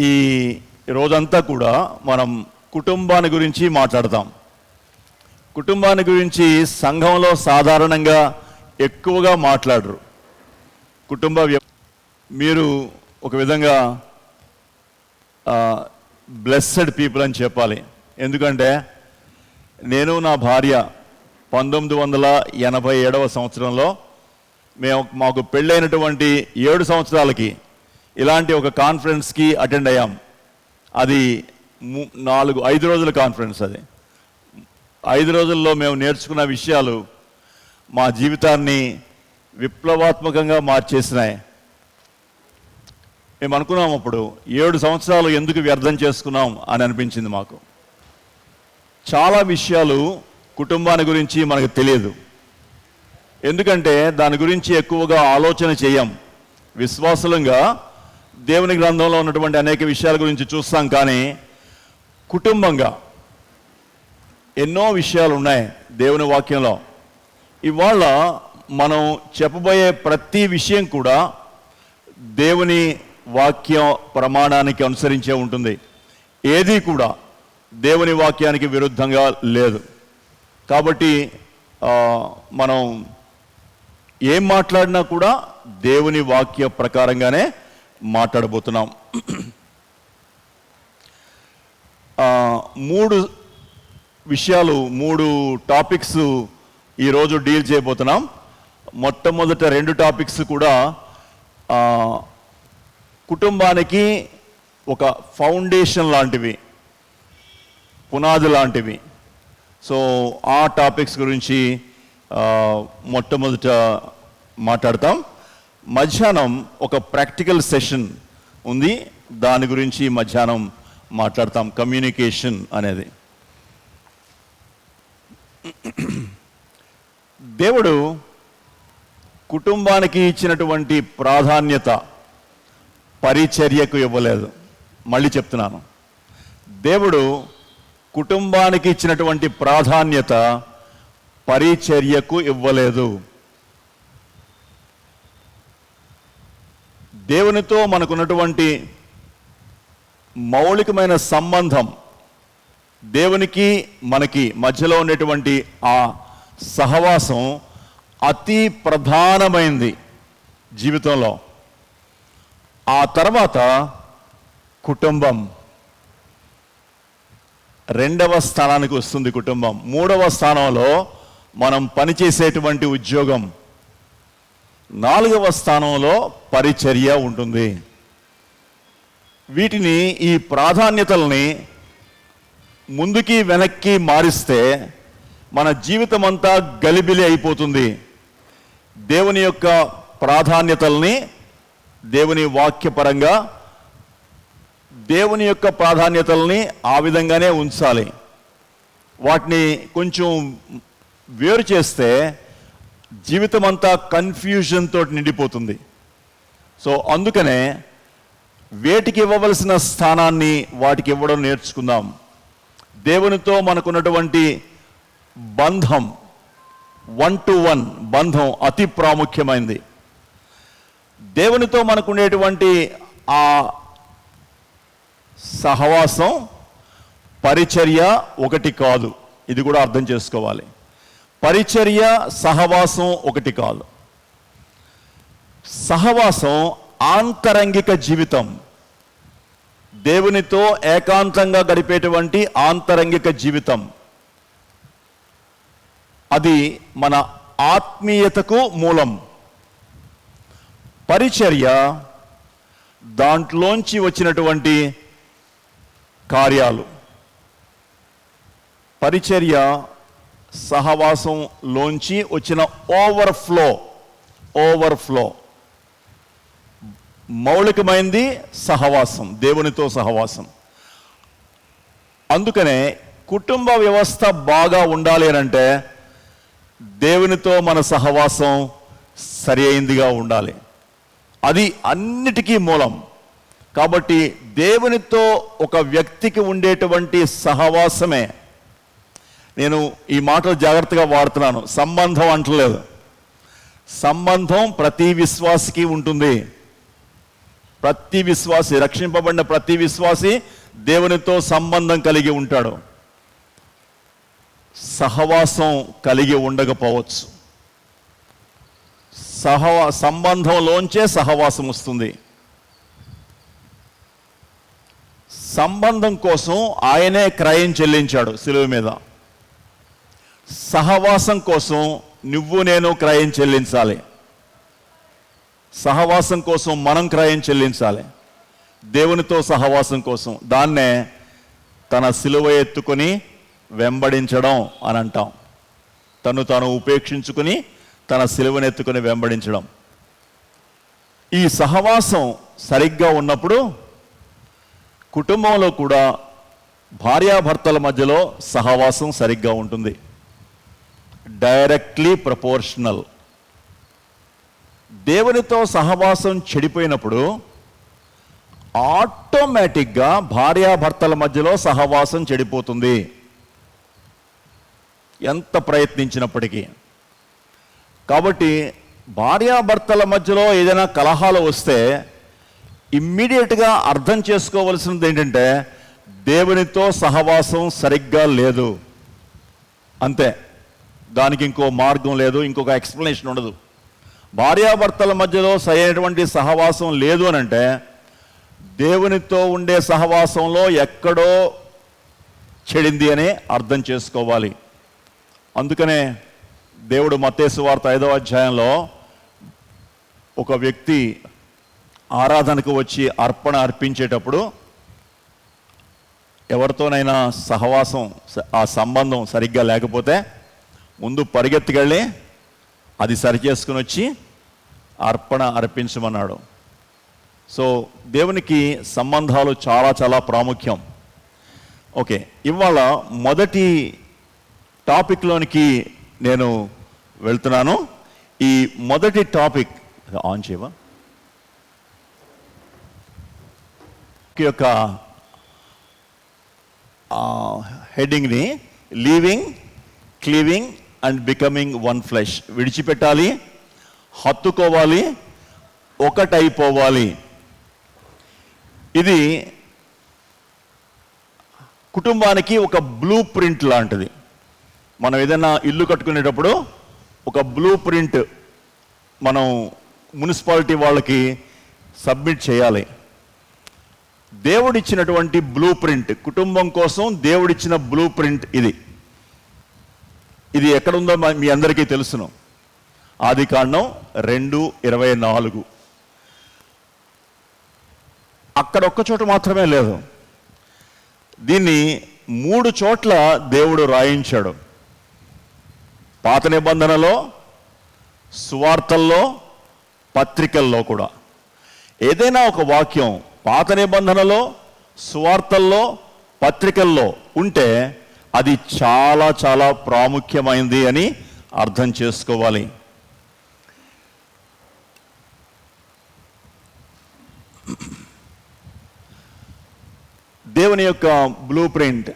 ఈ రోజంతా కూడా మనం కుటుంబాన్ని గురించి మాట్లాడతాం. కుటుంబాన్ని గురించి సంఘంలో సాధారణంగా ఎక్కువగా మాట్లాడరు. మీరు ఒక విధంగా బ్లెస్సెడ్ పీపుల్ అని చెప్పాలి. ఎందుకంటే నేను నా భార్య 1987వ సంవత్సరంలో మాకు పెళ్ళైనటువంటి 7 సంవత్సరాలకి ఇలాంటి ఒక కాన్ఫరెన్స్కి అటెండ్ అయ్యాం. అది 5 రోజుల కాన్ఫరెన్స్. అది 5 రోజుల్లో మేము నేర్చుకున్న విషయాలు మా జీవితాన్ని విప్లవాత్మకంగా మార్చేసినాయి. మేము అనుకున్నాం అప్పుడు 7 సంవత్సరాలు ఎందుకు వ్యర్థం చేసుకున్నాం అని అనిపించింది మాకు. చాలా విషయాలు కుటుంబాన్ని గురించి మనకు తెలియదు. ఎందుకంటే దాని గురించి ఎక్కువగా ఆలోచన చేయం. విశ్వాసులంగా దేవుని గ్రంథంలో ఉన్నటువంటి అనేక విషయాల గురించి చూస్తాం, కానీ కుటుంబంగా ఎన్నో విషయాలు ఉన్నాయి దేవుని వాక్యంలో. ఇవాళ మనం చెప్పబోయే ప్రతి విషయం కూడా దేవుని వాక్యం ప్రమాణానికి అనుసరించే ఉంటుంది. ఏది కూడా దేవుని వాక్యానికి విరుద్ధంగా లేదు. కాబట్టి మనం ఏం మాట్లాడినా కూడా దేవుని వాక్య ప్రకారంగానే మాట్లాడబోతున్నాం. 3 విషయాలు, 3 టాపిక్స్ ఈరోజు డీల్ చేయబోతున్నాం. మొట్టమొదట 2 టాపిక్స్ కూడా కుటుంబానికి ఒక ఫౌండేషన్ లాంటివి, పునాది లాంటివి. సో ఆ టాపిక్స్ గురించి మొట్టమొదట మాట్లాడతాం. మధ్యాహ్నం ఒక ప్రాక్టికల్ సెషన్ ఉంది, దాని గురించి మధ్యాహ్నం మాట్లాడతాం. కమ్యూనికేషన్ అనేది దేవుడు కుటుంబానికి ఇచ్చినటువంటి ప్రాధాన్యత పరిచర్యకు ఇవ్వలేదు. మళ్ళీ చెప్తున్నాను, దేవుడు కుటుంబానికి ఇచ్చినటువంటి ప్రాధాన్యత పరిచర్యకు ఇవ్వలేదు. దేవునితో మనకున్నటువంటి మౌలికమైన సంబంధం, దేవునికి మనకి మధ్యలో ఉండేటువంటి ఆ సహవాసం అతి ప్రధానమైంది జీవితంలో. ఆ తర్వాత కుటుంబం 2వ స్థానానికి వస్తుంది. కుటుంబం 3వ స్థానంలో మనం పనిచేసేటువంటి ఉద్యోగం, 4వ స్థానంలో పరిచర్య ఉంటుంది. వీటిని, ఈ ప్రాధాన్యతల్ని ముందుకి వెనక్కి మారిస్తే మన జీవితం అంతా గలిబిలి అయిపోతుంది. దేవుని యొక్క ప్రాధాన్యతల్ని దేవుని వాక్యపరంగా దేవుని యొక్క ప్రాధాన్యతల్ని ఆ విధంగానే ఉంచాలి. వాటిని కొంచెం వేరు చేస్తే జీవితం అంతా కన్ఫ్యూజన్ తోటి నిండిపోతుంది. సో అందుకనే వేటికి ఇవ్వవలసిన స్థానాన్ని వాటికి ఇవ్వడం నేర్చుకుందాం. దేవునితో మనకున్నటువంటి బంధం, 1-to-1 బంధం అతి ప్రాముఖ్యమైనది. దేవునితో మనకుండేటువంటి ఆ సహవాసం, పరిచర్య ఒకటి కాదు. ఇది కూడా అర్థం చేసుకోవాలి. పరిచర్య, సహవాసం ఒకటి కాదు. సహవాసం ఆంతరంగిక జీవితం, దేవునితో ఏకాంతంగా గడిపేటువంటి ఆంతరంగిక జీవితం. అది మన ఆత్మీయతకు మూలం. పరిచర్య దాంట్లోంచి వచ్చినటువంటి కార్యాలు. పరిచర్య సహవాసంలోంచి వచ్చిన ఓవర్ఫ్లో. మౌలికమైనది సహవాసం, దేవునితో సహవాసం. అందుకనే కుటుంబ వ్యవస్థ బాగా ఉండాలి అనంటే దేవునితో మన సహవాసం సరి అయిందిగా ఉండాలి. అది అన్నిటికీ మూలం. కాబట్టి దేవునితో ఒక వ్యక్తికి ఉండేటువంటి సహవాసమే, నేను ఈ మాటలు జాగ్రత్తగా వాడుతున్నాను, సంబంధం అంటలేదు. సంబంధం ప్రతి విశ్వాసికి ఉంటుంది. ప్రతి విశ్వాసి, రక్షింపబడిన ప్రతి విశ్వాసి దేవునితో సంబంధం కలిగి ఉంటాడు. సహవాసం కలిగి ఉండకపోవచ్చు. సంబంధంలోంచే సహవాసం వస్తుంది. సంబంధం కోసం ఆయనే క్రయం చెల్లించాడు శిలువ మీద. సహవాసం కోసం నువ్వు నేను క్రయం చెల్లించాలి. సహవాసం కోసం మనం క్రయం చెల్లించాలి. దేవునితో సహవాసం కోసం దాన్నే తన సిలువ ఎత్తుకొని వెంబడించడం అని అంటాం. తాను ఉపేక్షించుకుని తన సిలువను ఎత్తుకొని వెంబడించడం. ఈ సహవాసం సరిగ్గా ఉన్నప్పుడు కుటుంబంలో కూడా భార్యాభర్తల మధ్యలో సహవాసం సరిగ్గా ఉంటుంది. Directly proportional. దేవునితో సహవాసం చెడిపోయినప్పుడు ఆటోమేటిక్గా భార్యాభర్తల మధ్యలో సహవాసం చెడిపోతుంది, ఎంత ప్రయత్నించినప్పటికీ. కాబట్టి భార్యాభర్తల మధ్యలో ఏదైనా కలహాలు వస్తే ఇమ్మీడియట్గా అర్థం చేసుకోవలసినది ఏంటంటే దేవునితో సహవాసం సరిగ్గా లేదు, అంతే. దానికి ఇంకో మార్గం లేదు, ఇంకొక ఎక్స్ప్లెనేషన్ ఉండదు. భార్యాభర్తల మధ్యలో సరైనటువంటి సహవాసం లేదు అని అంటే దేవునితో ఉండే సహవాసంలో ఎక్కడో చెడింది అని అర్థం చేసుకోవాలి. అందుకనే దేవుడు మత్తయి సువార్త 5వ అధ్యాయంలో ఒక వ్యక్తి ఆరాధనకు వచ్చి అర్పణ అర్పించేటప్పుడు ఎవరితోనైనా సహవాసం, ఆ సంబంధం సరిగ్గా లేకపోతే ముందు పరిగెత్తుకెళ్ళి అది సరిచేసుకుని వచ్చి అర్పణ అర్పించమన్నాడు. సో దేవునికి సంబంధాలు చాలా చాలా ప్రాముఖ్యం. ఓకే, ఇవాళ మొదటి టాపిక్లోనికి నేను వెళ్తున్నాను. ఈ మొదటి టాపిక్ ఆన్ చేయవా యొక్క హెడ్డింగ్ని leaving, cleaving and becoming one flesh. విడిచిపెట్టాలి, హత్తుకోవాలి, ఒకటైపోవాలి. ఇది కుటుంబానికి ఒక బ్లూ ప్రింట్ లాంటిది. మనం ఏదైనా ఇల్లు కట్టుకునేటప్పుడు ఒక బ్లూ ప్రింట్ మనం మున్సిపాలిటీ వాళ్ళకి సబ్మిట్ చేయాలి. దేవుడిచ్చినటువంటి బ్లూ ప్రింట్, కుటుంబం కోసం దేవుడిచ్చిన బ్లూ ప్రింట్ ఇది. ఇది ఎక్కడుందో మీ అందరికీ తెలుసును. ఆదికాండం 2:24. అక్కడ ఒక్క చోట మాత్రమే లేదు, దీన్ని 3 చోట్ల దేవుడు రాయించాడు. పాత నిబంధనలో, సువార్తల్లో, పత్రికల్లో కూడా. ఏదైనా ఒక వాక్యం పాత నిబంధనలో, సువార్తల్లో, పత్రికల్లో ఉంటే అది చాలా చాలా ప్రాముఖ్యమైంది అని అర్థం చేసుకోవాలి. దేవుని యొక్క బ్లూ ప్రింట్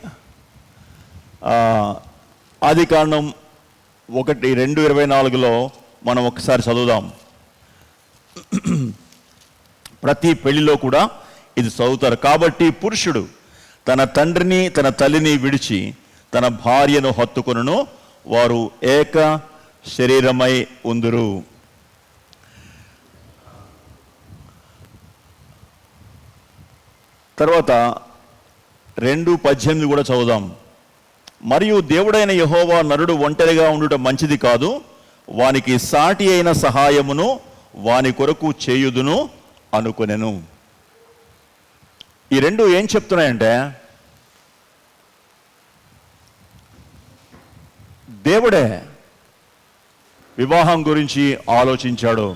ఆదికాండం 1:2-24లో మనం ఒకసారి చదువుదాం. ప్రతి పెళ్లిలో కూడా ఇది చదువుతారు. కాబట్టి పురుషుడు తన తండ్రిని తన తల్లిని విడిచి తన భార్యను హత్తుకొనును, వారు ఏక శరీరమై ఉందురు. తర్వాత 2:18 కూడా చదువుదాం. మరియు దేవుడైన యెహోవా నరుడు ఒంటరిగా ఉండుట మంచిది కాదు, వానికి సాటి అయిన సహాయమును వాని కొరకు చేయుదును అనుకొనెను. ఈ రెండు ఏం చెప్తున్నాయంటే దేవుడే వివాహం గురించి ఆలోచించాడు.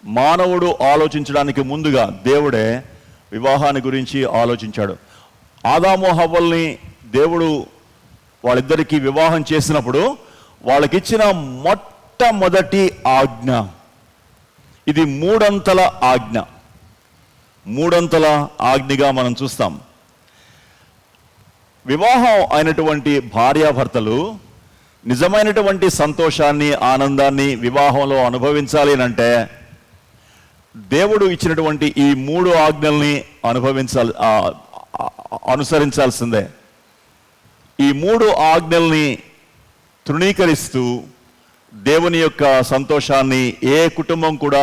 మానవుడు ఆలోచించడానికి ముందుగా దేవుడే వివాహాన్ని గురించి ఆలోచించాడు. ఆదాము హవ్వల్ని దేవుడు వాళ్ళిద్దరికీ వివాహం చేసినప్పుడు వాళ్ళకిచ్చిన మొట్టమొదటి ఆజ్ఞ ఇది 3 ఆజ్ఞ. 3 ఆజ్ఞగా మనం చూస్తాం. వివాహం అయినటువంటి భార్యాభర్తలు నిజమైనటువంటి సంతోషాన్ని, ఆనందాన్ని వివాహంలో అనుభవించాలి అంటే దేవుడు ఇచ్చినటువంటి ఈ 3 ఆజ్ఞల్ని అనుసరించాల్సిందే. ఈ 3 ఆజ్ఞల్ని తృణీకరిస్తూ దేవుని యొక్క సంతోషాన్ని ఏ కుటుంబం కూడా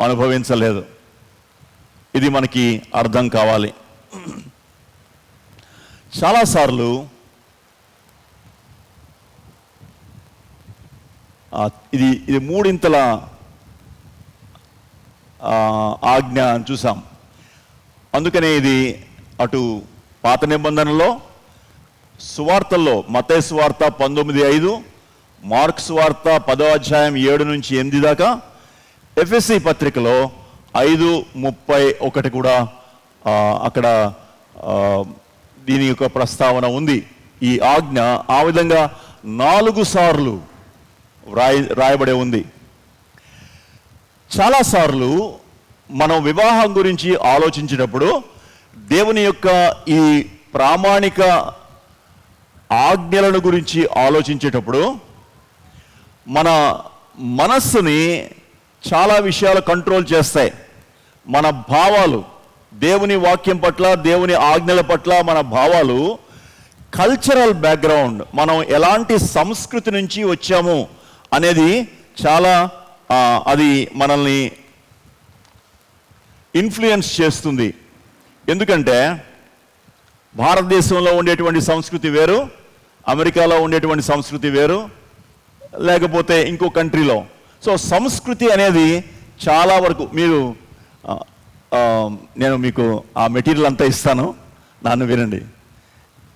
అనుభవించలేదు. ఇది మనకి అర్థం కావాలి. చాలాసార్లు ఇది 3 ఆజ్ఞ అని చూసాం. అందుకనే ఇది అటు పాత నిబంధనలో సువార్తల్లో మత్తయి సువార్త 19:5, మార్కు సువార్త 10వ అధ్యాయం 7 నుంచి 8 దాకా, ఎఫెసీ పత్రికలో 5:31 కూడా అక్కడ దీని యొక్క ప్రస్తావన ఉంది. ఈ ఆజ్ఞ ఆ విధంగా 4 సార్లు రాయబడి ఉంది. చాలాసార్లు మనం వివాహం గురించి ఆలోచించేటప్పుడు దేవుని యొక్క ఈ ప్రామాణిక ఆజ్ఞలను గురించి ఆలోచించేటప్పుడు మన మనస్సుని చాలా విషయాలు కంట్రోల్ చేస్తాయి. మన భావాలు, దేవుని వాక్యం పట్ల, దేవుని ఆజ్ఞల పట్ల మన భావాలు, కల్చరల్ బ్యాక్గ్రౌండ్, మనం ఎలాంటి సంస్కృతి నుంచి వచ్చాము అనేది చాలా అది మనల్ని ఇన్ఫ్లుయెన్స్ చేస్తుంది. ఎందుకంటే భారతదేశంలో ఉండేటువంటి సంస్కృతి వేరు, అమెరికాలో ఉండేటువంటి సంస్కృతి వేరు, లేకపోతే ఇంకో కంట్రీలో. సో సంస్కృతి అనేది చాలా వరకు నేను మీకు ఆ మెటీరియల్ అంతా ఇస్తాను, నన్ను వినండి.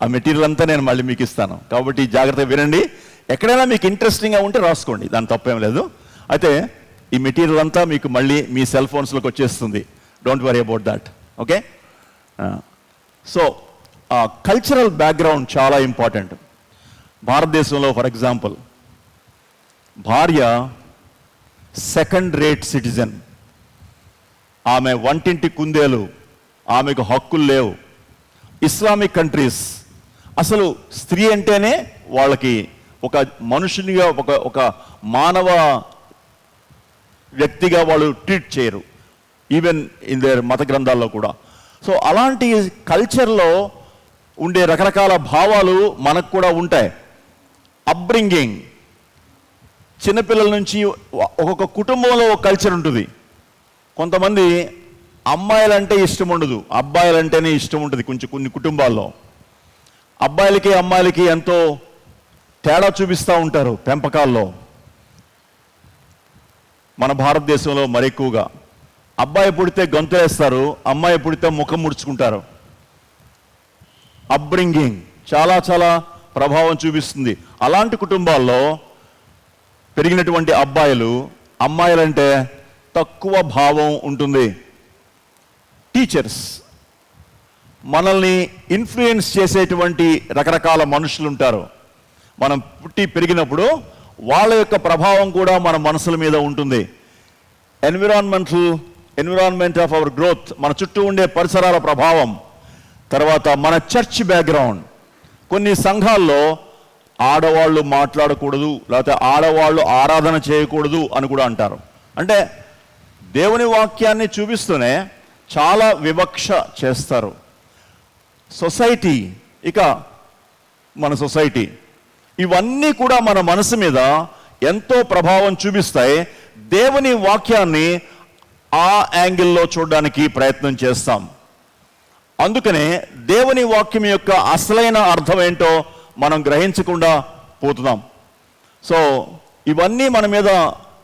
ఆ మెటీరియల్ అంతా నేను మళ్ళీ మీకు ఇస్తాను, కాబట్టి జాగ్రత్తగా వినండి. ఎక్కడైనా మీకు ఇంట్రెస్టింగ్గా ఉంటే రాసుకోండి, దాని తప్పేం లేదు. అయితే ఈ మెటీరియల్ అంతా మీకు మళ్ళీ మీ సెల్ ఫోన్స్లోకి వచ్చేస్తుంది. Don't worry about that. Okay. So cultural background చాలా ఇంపార్టెంట్. భారతదేశంలో ఫర్ ఎగ్జాంపుల్ భార్య సెకండ్ రేట్ సిటిజన్, ఆమె వంటింటి కుందేలు, ఆమెకు హక్కులు లేవు. ఇస్లామిక్ కంట్రీస్ అసలు స్త్రీ అంటేనే వాళ్ళకి ఒక మనుషునిగా, ఒక మానవ వ్యక్తిగా వాళ్ళు ట్రీట్ చేయరు, ఈవెన్ ఇన్ దేర్ మత గ్రంథాల్లో కూడా. సో అలాంటి కల్చర్లో ఉండే రకరకాల భావాలు మనకు కూడా ఉంటాయి. అప్బ్రింగింగ్, చిన్నపిల్లల నుంచి ఒక్కొక్క కుటుంబంలో ఒక కల్చర్ ఉంటుంది. కొంతమంది అమ్మాయిలంటే ఇష్టం ఉండదు, అబ్బాయిలంటేనే ఇష్టం ఉంటుంది. కొన్ని కుటుంబాల్లో అబ్బాయిలకి అమ్మాయిలకి ఎంతో తేడా చూపిస్తూ ఉంటారు పెంపకాల్లో. మన భారతదేశంలో మరి ఎక్కువగా అబ్బాయి పుడితే గొంతులేస్తారు, అమ్మాయి పుడితే ముఖం ముడుచుకుంటారు. అప్బ్రింగింగ్ చాలా చాలా ప్రభావం చూపిస్తుంది. అలాంటి కుటుంబాల్లో పెరిగినటువంటి అబ్బాయిలు అమ్మాయిలంటే తక్కువ భావం ఉంటుంది. టీచర్స్, మనల్ని ఇన్ఫ్లుయెన్స్ చేసేటువంటి రకరకాల మనుషులు ఉంటారు. మనం పుట్టి పెరిగినప్పుడు వాళ్ళ యొక్క ప్రభావం కూడా మన మనసుల మీద ఉంటుంది. ఎన్విరాన్మెంట్ ఆఫ్ అవర్ గ్రోత్, మన చుట్టూ ఉండే పరిసరాల ప్రభావం. తర్వాత మన చర్చ్ బ్యాక్గ్రౌండ్. కొన్ని సంఘాల్లో ఆడవాళ్ళు మాట్లాడకూడదు, లేకపోతే ఆడవాళ్ళు ఆరాధన చేయకూడదు అని కూడా అంటారు. అంటే దేవుని వాక్యాన్ని చూపిస్తూనే చాలా వివక్ష చేస్తారు. సొసైటీ, ఇక మన సొసైటీ, ఇవన్నీ కూడా మన మనసు మీద ఎంతో ప్రభావం చూపిస్తాయి. దేవుని వాక్యాన్ని ఆ యాంగిల్లో చూడడానికి ప్రయత్నం చేస్తాం. అందుకనే దేవుని వాక్యం యొక్క అసలైన అర్థం ఏంటో మనం గ్రహించకుండా పోతున్నాం. సో ఇవన్నీ మన మీద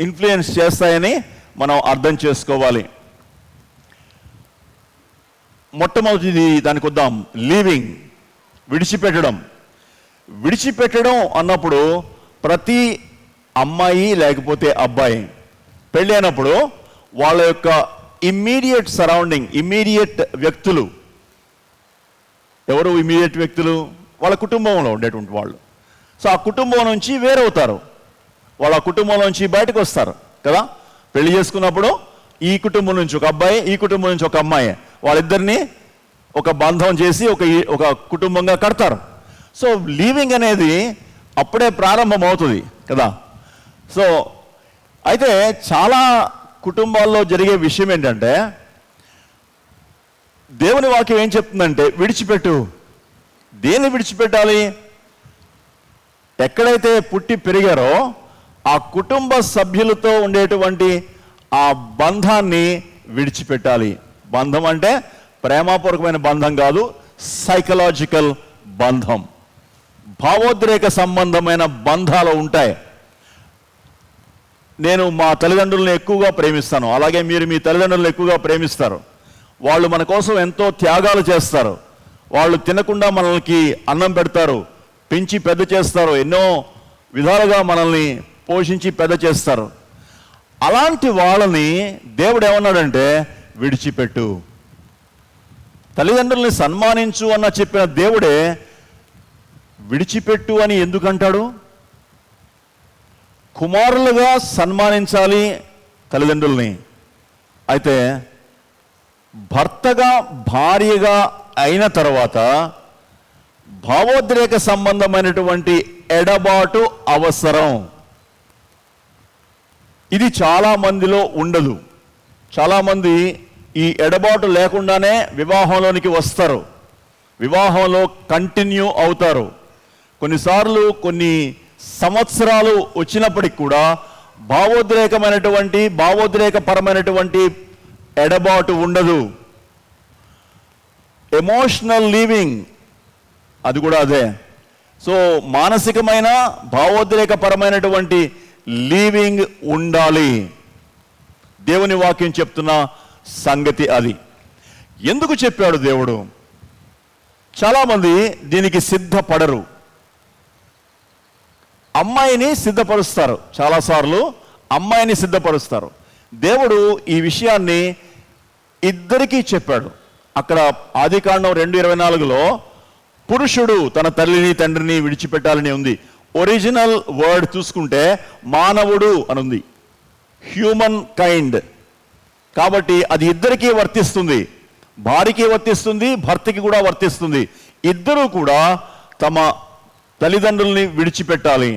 ఇన్ఫ్లుయెన్స్ చేస్తాయని మనం అర్థం చేసుకోవాలి. మొట్టమొదటిది దానికి వద్దాం. లీవింగ్, విడిచిపెట్టడం. విడిచిపెట్టడం అన్నప్పుడు ప్రతి అమ్మాయి లేకపోతే అబ్బాయి పెళ్ళి అయినప్పుడు వాళ్ళ యొక్క ఇమ్మీడియట్ సరౌండింగ్, ఇమ్మీడియట్ వ్యక్తులు ఎవరు? ఇమ్మీడియట్ వ్యక్తులు వాళ్ళ కుటుంబంలో ఉండేటువంటి వాళ్ళు. సో ఆ కుటుంబం నుంచి వేరవుతారు, వాళ్ళ కుటుంబం నుంచి బయటకు వస్తారు కదా. పెళ్లి చేసుకున్నప్పుడు ఈ కుటుంబం నుంచి ఒక అబ్బాయి, ఈ కుటుంబం నుంచి ఒక అమ్మాయి, వాళ్ళిద్దరిని ఒక బంధం చేసి ఒక కుటుంబంగా కడతారు. సో లీవింగ్ అనేది అప్పుడే ప్రారంభం అవుతుంది కదా. సో అయితే చాలా కుటుంబాల్లో జరిగే విషయం ఏంటంటే, దేవుని వాక్యం ఏం చెప్తుందంటే విడిచిపెట్టు. దేన్ని విడిచిపెట్టాలి? ఎక్కడైతే పుట్టి పెరిగారో ఆ కుటుంబ సభ్యులతో ఉండేటువంటి ఆ బంధాన్ని విడిచిపెట్టాలి. బంధం అంటే ప్రేమపూర్వకమైన బంధం కాదు, సైకలాజికల్ బంధం, భావోద్రేక సంబంధమైన బంధాలు ఉంటాయి. నేను మా తల్లిదండ్రులను ఎక్కువగా ప్రేమిస్తాను, అలాగే మీరు మీ తల్లిదండ్రులను ఎక్కువగా ప్రేమిస్తారు. వాళ్ళు మన కోసం ఎంతో త్యాగాలు చేస్తారు. వాళ్ళు తినకుండా మనల్ని అన్నం పెడతారు, పెంచి పెద్ద చేస్తారు, ఎన్నో విధాలుగా మనల్ని పోషించి పెద్ద చేస్తారు. అలాంటి వాళ్ళని దేవుడు ఏమన్నాడంటే విడిచిపెట్టు. తల్లిదండ్రుల్ని సన్మానించు అన్న చెప్పిన దేవుడే విడిచిపెట్టు అని ఎందుకంటాడు? కుమారులుగా సన్మానించాలి తల్లిదండ్రుల్ని. అయితే భర్తగా భార్యగా అయిన తర్వాత భావోద్రేక సంబంధమైనటువంటి ఎడబాటు అవసరం. ఇది చాలా మందిలో ఉండదు. చాలామంది ఈ ఎడబాటు లేకుండానే వివాహంలోనికి వస్తారు, వివాహంలో కంటిన్యూ అవుతారు. కొన్నిసార్లు కొన్ని సంవత్సరాలు వచ్చినప్పటికి కూడా భావోద్రేకపరమైనటువంటి ఎడబాటు ఉండదు. ఎమోషనల్ లీవింగ్ అది కూడా అదే. సో మానసికమైన భావోద్రేకపరమైనటువంటి లీవింగ్ ఉండాలి. దేవుని వాక్యం చెప్తున్న సంగతి అది. ఎందుకు చెప్పాడు దేవుడు? చాలామంది దీనికి సిద్ధపడరు. అమ్మాయిని సిద్ధపరుస్తారు, చాలాసార్లు అమ్మాయిని సిద్ధపరుస్తారు. దేవుడు ఈ విషయాన్ని ఇద్దరికీ చెప్పాడు. అక్కడ ఆదికాండం 2:24లో పురుషుడు తన తల్లిని తండ్రిని విడిచిపెట్టాలని ఉంది. ఒరిజినల్ వర్డ్ చూసుకుంటే మానవుడు అనుంది, హ్యూమన్ కైండ్. కాబట్టి అది ఇద్దరికీ వర్తిస్తుంది, భార్యకి వర్తిస్తుంది, భర్తకి కూడా వర్తిస్తుంది. ఇద్దరూ కూడా తమ తల్లిదండ్రుల్ని విడిచిపెట్టాలి.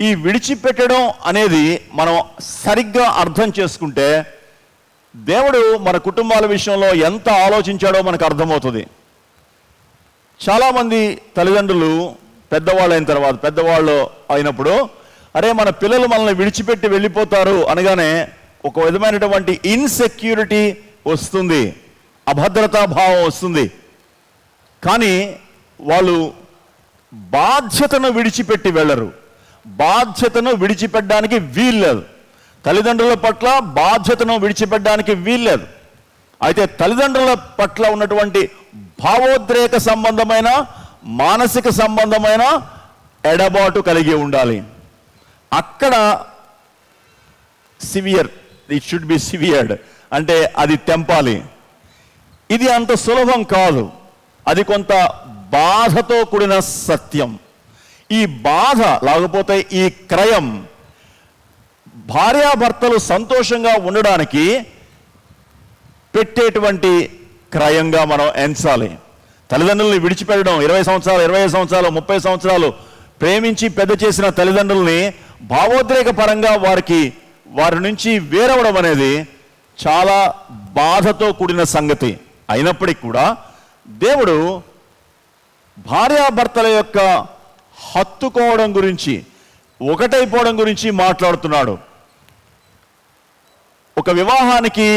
ఈ విడిచిపెట్టడం అనేది మనం సరిగ్గా అర్థం చేసుకుంటే దేవుడు మన కుటుంబాల విషయంలో ఎంత ఆలోచించాడో మనకు అర్థమవుతుంది. చాలామంది తల్లిదండ్రులు పెద్దవాళ్ళు అయినప్పుడు అరే మన పిల్లలు మనల్ని విడిచిపెట్టి వెళ్ళిపోతారు అనగానే ఒక విధమైనటువంటి ఇన్సెక్యూరిటీ వస్తుంది, అభద్రతా భావం వస్తుంది. కానీ వాళ్ళు బాధ్యతను విడిచిపెట్టి వెళ్ళరు, బాధ్యతను విడిచిపెట్టడానికి వీల్లేదు. తల్లిదండ్రుల పట్ల బాధ్యతను విడిచిపెట్టడానికి వీల్లేదు. అయితే తల్లిదండ్రుల పట్ల ఉన్నటువంటి భావోద్రేక సంబంధమైన మానసిక సంబంధమైన ఎడబాటు కలిగి ఉండాలి. అక్కడ ఇట్ షుడ్ బి సివియర్డ్, అంటే అది తెంపాలి. ఇది అంత సులభం కాదు, అది కొంత బాధతో కూడిన సత్యం. ఈ బాధ లేకపోతే ఈ క్రయం భార్యాభర్తలు సంతోషంగా ఉండడానికి పెట్టేటువంటి క్రయంగా మనం ఎంచాలి. తల్లిదండ్రుల్ని విడిచిపెట్టడం 20 సంవత్సరాలు 25 సంవత్సరాలు 30 సంవత్సరాలు ప్రేమించి పెద్ద చేసిన తల్లిదండ్రుల్ని భావోద్రేక పరంగా వారి నుంచి వేరవడం అనేది చాలా బాధతో కూడిన సంగతి. అయినప్పటికీ కూడా దేవుడు భార్యాభర్తల యొక్క హత్తుకోవడం గురించి, ఒకటైపోవడం గురించి మాట్లాడుతున్నాడు. ఒక వివాహానికి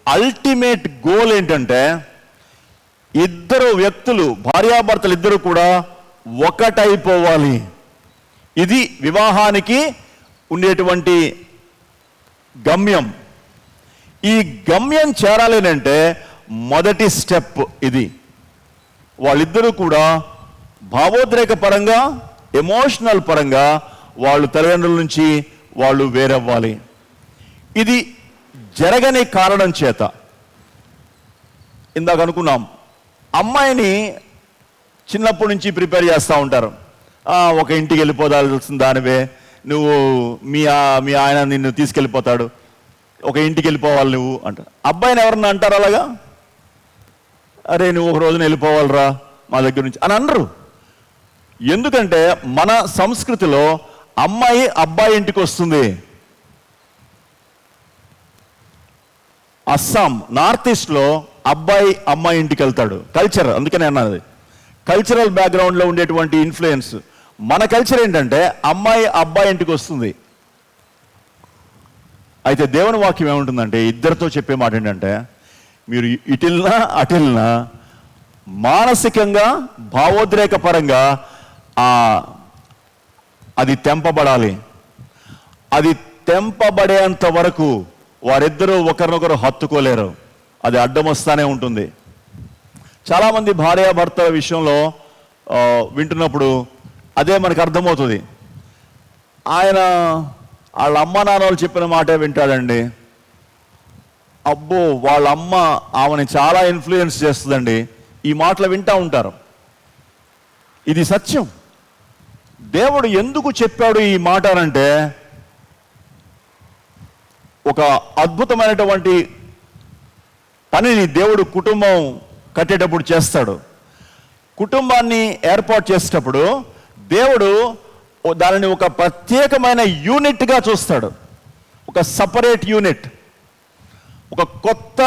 అల్టిమేట్ గోల్ ఏంటంటే ఇద్దరు వ్యక్తులు, భార్యాభర్తలు ఇద్దరు కూడా ఒకటైపోవాలి. ఇది వివాహానికి ఉండేటువంటి గమ్యం. ఈ గమ్యం చేరాలేనంటే మొదటి స్టెప్ ఇది. వాళ్ళిద్దరూ కూడా భావోద్రేక పరంగా, ఎమోషనల్ పరంగా వాళ్ళు తల్లిదండ్రుల నుంచి వాళ్ళు వేరవ్వాలి. ఇది జరగని కారణం చేత ఇందాక అనుకున్నాం, అమ్మాయిని చిన్నప్పటి నుంచి ప్రిపేర్ చేస్తూ ఉంటారు. ఒక ఇంటికి వెళ్ళిపోదాల్సిన దానివే నువ్వు, మీ ఆయన నిన్ను తీసుకెళ్ళిపోతాడు, ఒక ఇంటికి వెళ్ళిపోవాలి నువ్వు అంటారు. అబ్బాయిని ఎవరన్నా అంటారు అలాగా? అరే నువ్వు ఒక రోజున వెళ్ళిపోవాలరా మా దగ్గర నుంచి అని అనరు. ఎందుకంటే మన సంస్కృతిలో అమ్మాయి అబ్బాయి ఇంటికి వస్తుంది, అస్సాం నార్త్ ఈస్ట్లో అబ్బాయి అమ్మాయి ఇంటికి వెళ్తాడు. కల్చర్, అందుకనే అన్నది కల్చరల్ బ్యాక్గ్రౌండ్లో ఉండేటువంటి ఇన్ఫ్లుయెన్స్. మన కల్చర్ ఏంటంటే అమ్మాయి అబ్బాయి ఇంటికి వస్తుంది. అయితే దేవుని వాక్యం ఏముంటుందంటే ఇద్దరితో చెప్పే మాట ఏంటంటే, మీరు ఇటిల్నా అటిల్నా మానసికంగా భావోద్రేక పరంగా అది తెంపబడాలి. అది తెంపబడేంత వరకు వారిద్దరూ ఒకరినొకరు హత్తుకోలేరు. అది అడ్డం వస్తానే ఉంటుంది. చాలామంది భార్యాభర్తల విషయంలో వింటున్నప్పుడు అదే మనకు అర్థమవుతుంది. ఆయన వాళ్ళ అమ్మ నాన్న వాళ్ళు చెప్పిన మాటే వింటాడండి. అబ్బో వాళ్ళ అమ్మ ఆమెని చాలా ఇన్ఫ్లుయెన్స్ చేస్తుందండి. ఈ మాటలు వింటూ ఉంటారు. ఇది సత్యం. దేవుడు ఎందుకు చెప్పాడు ఈ మాట అంటే, ఒక అద్భుతమైనటువంటి పనిని దేవుడు కుటుంబం కట్టేటప్పుడు చేస్తాడు. కుటుంబాన్ని ఏర్పాటు చేసేటప్పుడు దేవుడు దానిని ఒక ప్రత్యేకమైన యూనిట్గా చూస్తాడు. ఒక సపరేట్ యూనిట్, ఒక కొత్త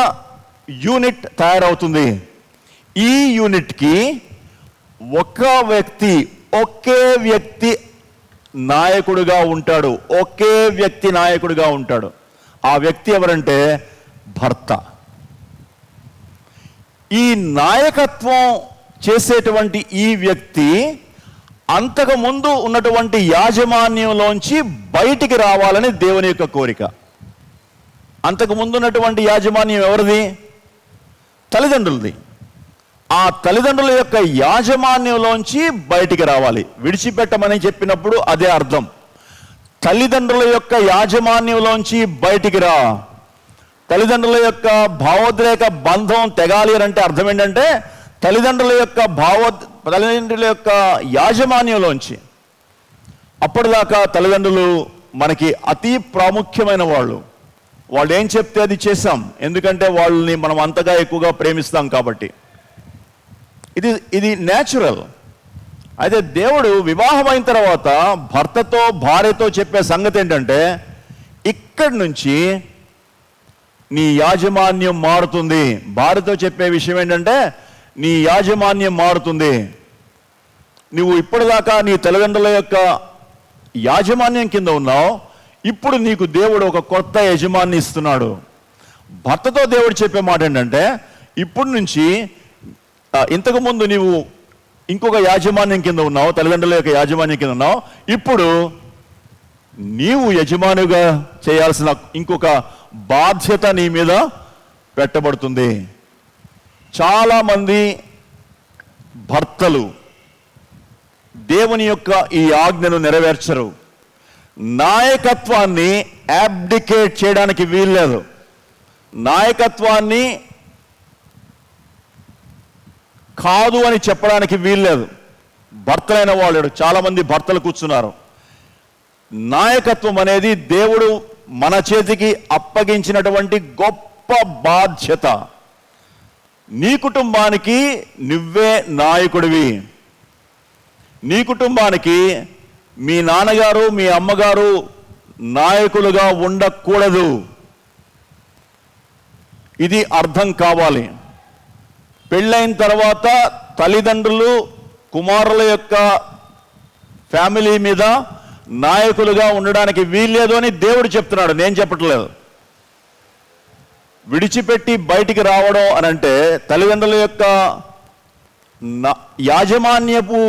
యూనిట్ తయారవుతుంది. ఈ యూనిట్కి ఒకే వ్యక్తి నాయకుడిగా ఉంటాడు. ఒకే వ్యక్తి నాయకుడిగా ఉంటాడు. ఆ వ్యక్తి ఎవరంటే భర్త. ఈ నాయకత్వం చేసేటువంటి ఈ వ్యక్తి అంతకుముందు ఉన్నటువంటి యాజమాన్యంలోంచి బయటికి రావాలని దేవుని యొక్క కోరిక. అంతకుముందు ఉన్నటువంటి యాజమాన్యం ఎవరిది? తల్లిదండ్రులది. ఆ తల్లిదండ్రుల యొక్క యాజమాన్యంలోంచి బయటికి రావాలి. విడిచిపెట్టమని చెప్పినప్పుడు అదే అర్థం. తల్లిదండ్రుల యొక్క యాజమాన్యంలోంచి బయటికి రా. తల్లిదండ్రుల యొక్క భావోద్రేక బంధం తెగాలి అంటే అర్థం ఏంటంటే, తల్లిదండ్రుల యొక్క యాజమాన్యంలోంచి. అప్పటిదాకా తల్లిదండ్రులు మనకి అతి ప్రాముఖ్యమైన వాళ్ళు. వాళ్ళు ఏం చెప్తే అది చేశాం, ఎందుకంటే వాళ్ళని మనం అంతగా ఎక్కువగా ప్రేమిస్తాం కాబట్టి. ఇది న్యాచురల్. అయితే దేవుడు వివాహమైన తర్వాత భర్తతో భార్యతో చెప్పే సంగతి ఏంటంటే, ఇక్కడి నుంచి నీ యాజమాన్యం మారుతుంది. భార్యతో చెప్పే విషయం ఏంటంటే, నీ యాజమాన్యం మారుతుంది. నువ్వు ఇప్పటిదాకా నీ తల్లిదండ్రుల యొక్క యాజమాన్యం కింద ఉన్నావు, ఇప్పుడు నీకు దేవుడు ఒక కొత్త యజమాన్ని ఇస్తున్నాడు. భర్తతో దేవుడు చెప్పే మాట ఏంటంటే, ఇప్పుడు నుంచి ఇంతకుముందు నీవు ఇంకొక యాజమాన్యం కింద ఉన్నావు, తల్లిదండ్రుల యొక్క యాజమాన్యం కింద ఉన్నావు, ఇప్పుడు నీవు యజమానిగా చేయాల్సిన ఇంకొక బాధ్యత నీ మీద పెట్టబడుతుంది. చాలామంది భర్తలు దేవుని యొక్క ఈ ఆజ్ఞను నెరవేర్చరు. నాయకత్వాన్ని అబ్డికేట్ చేయడానికి వీల్లేదు. నాయకత్వాన్ని కాదు అని చెప్పడానికి వీల్లేదు. భర్తలైన వాళ్ళు చాలామంది భర్తలు కూర్చున్నారు. నాయకత్వం అనేది దేవుడు మన చేతికి అప్పగించినటువంటి గొప్ప బాధ్యత. నీ కుటుంబానికి నువ్వే నాయకుడివి. నీ కుటుంబానికి మీ నాన్నగారు మీ అమ్మగారు నాయకులుగా ఉండకూడదు. ఇది అర్థం కావాలి. పెళ్ళైన తర్వాత తల్లిదండ్రులు కుమారుల యొక్క ఫ్యామిలీ మీద నాయకులుగా ఉండడానికి వీల్లేదు అని దేవుడు చెప్తున్నాడు, నేను చెప్పట్లేదు. విడిచిపెట్టి బయటికి రావడం అనంటే తల్లిదండ్రుల యొక్క యాజమాన్యపు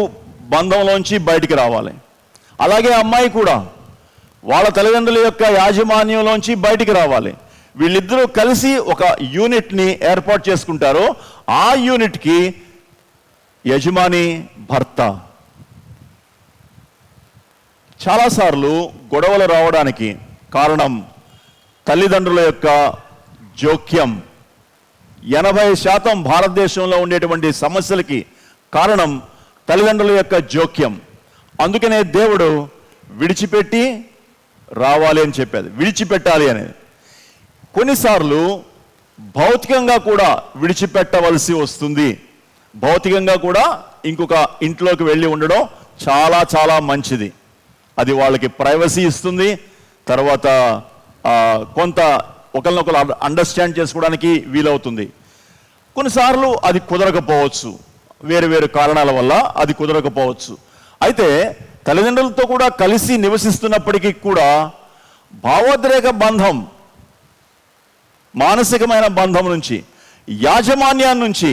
బంధంలోంచి బయటికి రావాలి. అలాగే అమ్మాయి కూడా వాళ్ళ తల్లిదండ్రుల యొక్క యాజమాన్యంలోంచి బయటికి రావాలి. వీళ్ళిద్దరూ కలిసి ఒక యూనిట్ని ఏర్పాటు చేసుకుంటారు. ఆ యూనిట్కి యజమాని భర్త. చాలాసార్లు గొడవలు రావడానికి కారణం తల్లిదండ్రుల యొక్క జోక్యం. 80% భారతదేశంలో ఉండేటువంటి సమస్యలకి కారణం తల్లిదండ్రుల యొక్క జోక్యం. అందుకనే దేవుడు విడిచిపెట్టి రావాలి అని చెప్పేది, విడిచిపెట్టాలి అనేది. కొన్నిసార్లు భౌతికంగా కూడా విడిచిపెట్టవలసి వస్తుంది. భౌతికంగా కూడా ఇంకొక ఇంట్లోకి వెళ్ళి ఉండడం చాలా చాలా మంచిది. అది వాళ్ళకి ప్రైవసీ ఇస్తుంది. తర్వాత కొంత ఒకరినొకరు అండర్స్టాండ్ చేసుకోవడానికి వీలవుతుంది. కొన్నిసార్లు అది కుదరకపోవచ్చు, వేరు వేరు కారణాల వల్ల అది కుదరకపోవచ్చు. అయితే తల్లిదండ్రులతో కూడా కలిసి నివసిస్తున్నప్పటికీ కూడా భావోద్రేక బంధం, మానసికమైన బంధం నుంచి, యాజమాన్యాన్ని నుంచి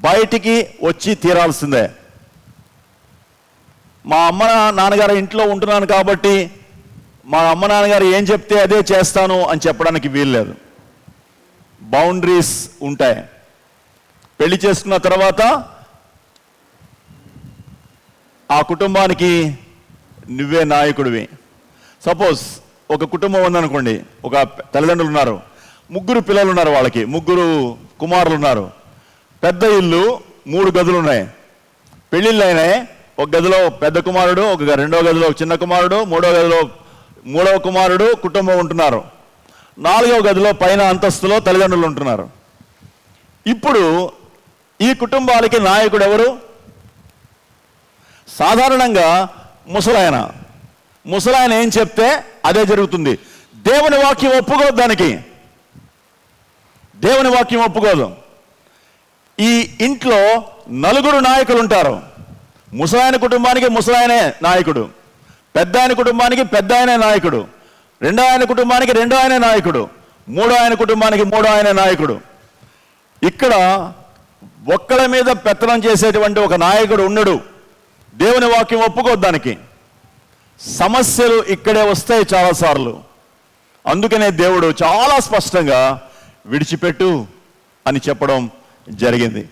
బయటికి వచ్చి తీరాల్సిందే. మా అమ్మ నాన్నగారు ఇంట్లో ఉంటున్నాను కాబట్టి మా అమ్మ నాన్నగారు ఏం చెప్తే అదే చేస్తాను అని చెప్పడానికి వీల్లేదు. బౌండరీస్ ఉంటాయి. పెళ్లి చేసుకున్న తర్వాత ఆ కుటుంబానికి నువ్వే నాయకుడివి. సపోజ్ ఒక కుటుంబం ఉందనుకోండి, ఒక తల్లిదండ్రులు ఉన్నారు, 3 పిల్లలు ఉన్నారు, వాళ్ళకి 3 కుమారులు ఉన్నారు. పెద్ద ఇల్లు, 3 గదులు ఉన్నాయి. పెళ్ళిళ్ళు అయినాయి. ఒక గదిలో పెద్ద కుమారుడు, రెండో గదిలో చిన్న కుమారుడు, మూడో గదిలో 3వ కుమారుడు కుటుంబం ఉంటున్నారు. 4వ గదిలో పైన అంతస్తులో తల్లిదండ్రులు ఉంటున్నారు. ఇప్పుడు ఈ కుటుంబాలకి నాయకుడు ఎవరు? సాధారణంగా ముసలాయన ఏం చెప్తే అదే జరుగుతుంది. దేవుని వాక్యం ఒప్పుకోదు, దానికి దేవుని వాక్యం ఒప్పుకోదు. ఈ ఇంట్లో 4 నాయకులు ఉంటారు. ముసలాయన కుటుంబానికి ముసలాయనే నాయకుడు, పెద్ద ఆయన కుటుంబానికి పెద్ద ఆయనే నాయకుడు, రెండో ఆయన కుటుంబానికి రెండో ఆయనే నాయకుడు, మూడో ఆయన కుటుంబానికి మూడో ఆయనే నాయకుడు. ఇక్కడ ఒక్కళ్ళ మీద పెత్తనం చేసేటువంటి ఒక నాయకుడు ఉండడు. దేవుని వాక్యం ఒప్పుకోద్దానికి. సమస్యలు ఇక్కడే వస్తాయి చాలాసార్లు. అందుకనే దేవుడు చాలా స్పష్టంగా విడిచిపెట్టు అని చెప్పడం జరిగింది.